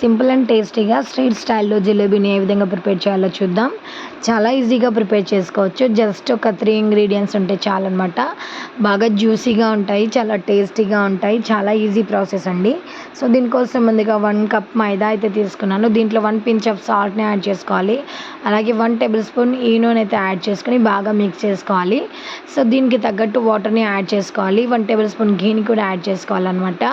Simple and టేస్టీగా street స్టైల్‌లో జిలేబీని ఏ విధంగా ప్రిపేర్ చేయాలో చూద్దాం. చాలా ఈజీగా ప్రిపేర్ చేసుకోవచ్చు. జస్ట్ ఒక 3 ఇంగ్రీడియెంట్స్ ఉంటే చాలన్నమాట. బాగా జ్యూసీగా ఉంటాయి. చాలా టేస్టీగా ఉంటాయి. చాలా ఈజీ ప్రాసెస్ అండి. సో, దీనికోసం ముందుగా 1 కప్ మైదా అయితే తీసుకున్నాను. దీంట్లో 1 పించ్ ఆఫ్ సాల్ట్‌ని యాడ్ చేసుకోవాలి. అలాగే 1 టేబుల్ స్పూన్ ఈనోని అయితే యాడ్ చేసుకొని బాగా మిక్స్ చేసుకోవాలి. సో, దీనికి తగ్గట్టు వాటర్‌ని యాడ్ చేసుకోవాలి. 1 టేబుల్ స్పూన్ ఘీని కూడా యాడ్ చేసుకోవాలన్నమాట.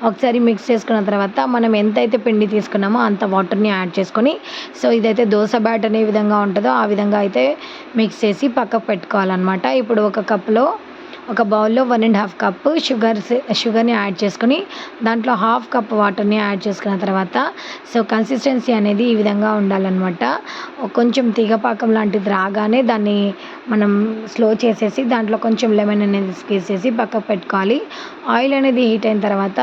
ఒకసారి మిక్స్ చేసుకున్న తర్వాత మనం ఎంతైతే పిండి తీసుకున్నామో అంత వాటర్‌ని యాడ్ చేసుకొని, సో, ఇదైతే దోస బ్యాటర్ ఏ విధంగా ఉంటదో ఆ విధంగా అయితే మిక్స్ చేసి పక్కకు పెట్టుకోవాలన్నమాట. ఇప్పుడు ఒక బౌల్‌లో 1 ½ కప్ షుగర్‌ని యాడ్ చేసుకొని, దాంట్లో హాఫ్ కప్ వాటర్‌ని యాడ్ చేసుకున్న తర్వాత, సో, కన్సిస్టెన్సీ అనేది ఈ విధంగా ఉండాలన్నమాట. కొంచెం తీగపాకం లాంటిది రాగానే దాన్ని మనం స్లో చేసేసి దాంట్లో కొంచెం లెమన్ అనేది స్క్వీజ్ చేసి పక్కకు పెట్టుకోవాలి. ఆయిల్ అనేది హీట్ అయిన తర్వాత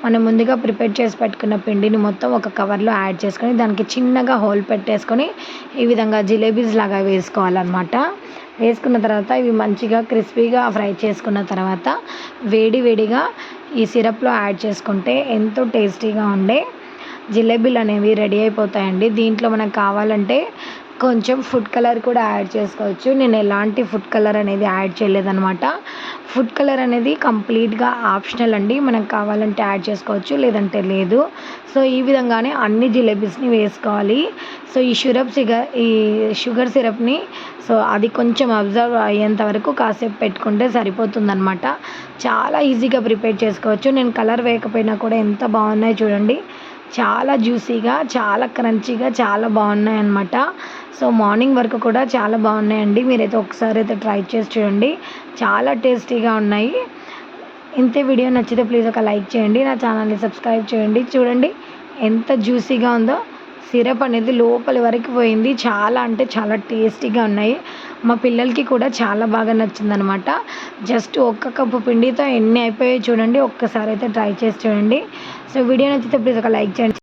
మనం ముందుగా ప్రిపేర్ చేసి పెట్టుకున్న పిండిని మొత్తం ఒక కవర్‌లో యాడ్ చేసుకొని, దానికి చిన్నగా హోల్ పెట్టేసుకొని ఈ విధంగా జిలేబీస్ లాగా వేసుకోవాలన్నమాట. వేసుకున్న తర్వాత ఇవి మంచిగా క్రిస్పీగా ఫ్రై చేసుకున్న తర్వాత వేడిగా ఈ సిరప్‌లో యాడ్ చేసుకుంటే ఎంతో టేస్టీగా ఉండే జిలేబీలు అనేవి రెడీ అయిపోతాయండి. దీంట్లో మనకు కావాలంటే కొంచెం ఫుడ్ కలర్ కూడా యాడ్ చేసుకోవచ్చు. నేను ఎలాంటి ఫుడ్ కలర్ అనేది యాడ్ చేయలేదన్నమాట. ఫుడ్ కలర్ అనేది కంప్లీట్‌గా ఆప్షనల్ అండి. మనకు కావాలంటే యాడ్ చేసుకోవచ్చు, లేదంటే లేదు. సో, ఈ విధంగానే అన్ని జిలేబీస్‌ని వేసుకోవాలి. సో, ఈ షుగర్ సిరప్‌ని సో, అది కొంచెం అబ్జర్వ్ అయ్యేంత వరకు కాసేపు పెట్టుకుంటే సరిపోతుందన్నమాట. చాలా ఈజీగా ప్రిపేర్ చేసుకోవచ్చు. నేను కలర్ వేయకపోయినా కూడా ఎంత బాగున్నాయో చూడండి. చాలా జ్యూసీగా, చాలా క్రంచీగా చాలా బాగున్నాయన్నమాట. సో, మార్నింగ్ వరకు కూడా చాలా బాగున్నాయండి. మీరైతే ఒకసారి అయితే ట్రై చేసి చూడండి. చాలా టేస్టీగా ఉన్నాయి. ఇంతే. వీడియో నచ్చితే ప్లీజ్ ఒక లైక్ చేయండి. నా ఛానల్‌ని సబ్స్క్రైబ్ చేయండి. చూడండి ఎంత జ్యూసీగా ఉందో. సిరప్ అనేది లోపలి వరకు పోయింది. చాలా అంటే చాలా టేస్టీగా ఉన్నాయి. మా పిల్లలకి కూడా చాలా బాగా నచ్చిందనమాట. జస్ట్ ఒక్క కప్పు పిండితో ఎన్ని అయిపోయాయో చూడండి. ఒక్కసారి అయితే ట్రై చేసి చూడండి. సో, వీడియో నచ్చితే ప్లీజ్ ఒక లైక్ చేయండి.